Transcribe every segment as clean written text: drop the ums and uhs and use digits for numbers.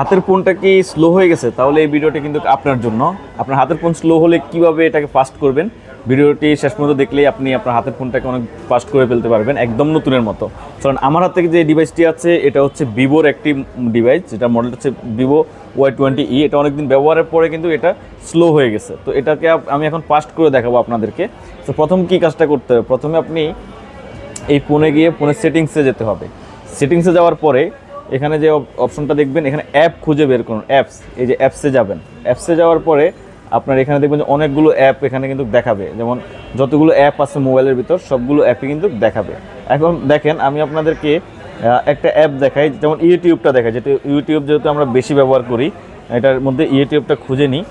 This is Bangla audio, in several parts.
হাতের ফোনটা কি স্লো হয়ে গেছে? তাহলে এই ভিডিওটি কিন্তু আপনার জন্য। আপনার হাতের ফোন স্লো হলে কিভাবে এটাকে ফাস্ট করবেন, ভিডিওটি শেষ পর্যন্ত দেখলেই আপনি আপনার হাতের ফোনটাকে অনেক ফাস্ট করে ফেলতে পারবেন, একদম নতুনের মতো। কারণ আমার হাতে যে ডিভাইসটি আছে এটা হচ্ছে ভিভোর একটি ডিভাইস, যেটা মডেলটা হচ্ছে ভিভো Y20e। এটা অনেকদিন ব্যবহারের পরে কিন্তু এটা স্লো হয়ে গেছে। তো এটাকে আমি এখন ফাস্ট করে দেখাবো আপনাদেরকে। তো প্রথম কী কাজটা করতে হবে, প্রথমে আপনি এই ফোনে গিয়ে ফোনের সেটিংসে যেতে হবে। সেটিংসে যাওয়ার পরে এখানে যে অপশনটা দেখবেন, এখানে অ্যাপ খুঁজে বের করুন, অ্যাপস। এই যে অ্যাপসে যাবেন, অ্যাপসে যাওয়ার পরে আপনার এখানে দেখবেন যে অনেকগুলো অ্যাপ এখানে কিন্তু দেখাবে, যেমন যতগুলো অ্যাপ আছে মোবাইলের ভিতর সবগুলো অ্যাপই কিন্তু দেখাবে। এখন দেখেন আমি আপনাদেরকে একটা অ্যাপ দেখাই, যেমন ইউটিউবটা দেখাই, যেটা ইউটিউব যেহেতু আমরা বেশি ব্যবহার করি, এটার মধ্যে ইউটিউবটা খুঁজে নিই।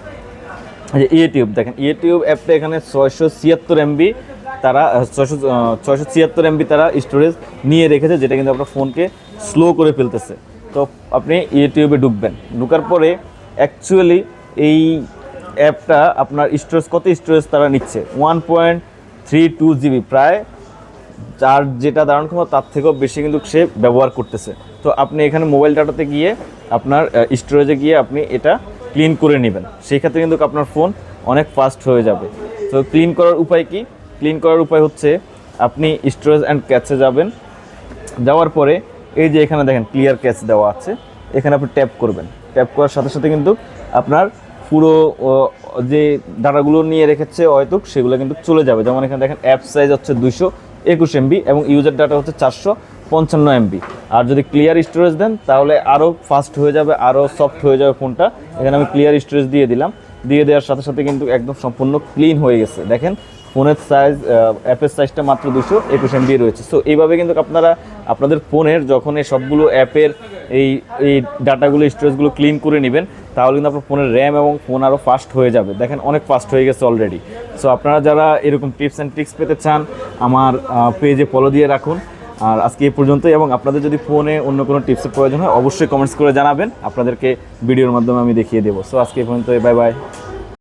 যে ইউটিউব দেখেন, ইউটিউব অ্যাপটা এখানে 676 MB তারা 676 MB তারা স্টোরেজ নিয়ে রেখেছে, যেটা কিন্তু আপনার ফোনকে স্লো করে ফেলতেছে। তো আপনি ইউটিউবে ঢুকবেন, ঢুকার পরে অ্যাকচুয়ালি এই অ্যাপটা আপনার স্টোরেজ কত স্টোরেজ তারা নিচ্ছে, 1.32 GB, প্রায় যার যেটা ধারণ ক্ষমতা তার থেকেও বেশি কিন্তু সে ব্যবহার করতেছে। তো আপনি এখানে মোবাইল ডাটাতে গিয়ে আপনার স্টোরেজে গিয়ে আপনি এটা ক্লিন করে নেবেন, সেই ক্ষেত্রে কিন্তু আপনার ফোন অনেক ফাস্ট হয়ে যাবে। তো ক্লিন করার উপায় কি? ক্লিন করার উপায় হচ্ছে আপনি স্টোরেজ অ্যান্ড ক্যাচে যাবেন, যাওয়ার পরে এই যে এখানে দেখেন ক্লিয়ার ক্যাচ দেওয়া আছে, এখানে আপনি ট্যাপ করবেন। ট্যাপ করার সাথে সাথে কিন্তু আপনার পুরো যে ডাটাগুলো নিয়ে রেখেছে হয়তো সেগুলো কিন্তু চলে যাবে। যেমন এখানে দেখেন অ্যাপ সাইজ হচ্ছে 221 MB এবং ইউজার ডাটা হচ্ছে 455 MB। আর যদি ক্লিয়ার স্টোরেজ দেন তাহলে আরও ফাস্ট হয়ে যাবে, আরও সফট হয়ে যাবে ফোনটা। এখানে আমি ক্লিয়ার স্টোরেজ দিয়ে দিলাম, দিয়ে দেওয়ার সাথে সাথে কিন্তু একদম সম্পূর্ণ ক্লিন হয়ে গেছে। দেখেন ফোনের সাইজ, অ্যাপের সাইজটা মাত্র 221 MB রয়েছে। সো এইভাবে কিন্তু আপনারা আপনাদের ফোনের যখন এই সবগুলো অ্যাপের এই ডাটাগুলো স্টোরেজগুলো ক্লিন করে নেবেন, তাহলে কিন্তু আপনার ফোনের র্যাম এবং ফোন আরও ফাস্ট হয়ে যাবে। দেখেন অনেক ফাস্ট হয়ে গেছে অলরেডি। সো আপনারা যারা এরকম টিপস অ্যান্ড ট্রিক্স পেতে চান, আমার পেজে ফলো দিয়ে রাখুন। আর আজকে এই পর্যন্তই, এবং আপনাদের যদি ফোনে অন্য কোনো টিপসের প্রয়োজন হয় অবশ্যই কমেন্টস করে জানাবেন, আপনাদেরকে ভিডিওর মাধ্যমে আমি দেখিয়ে দেবো। সো আজকে এই পর্যন্তই, বাই বাই।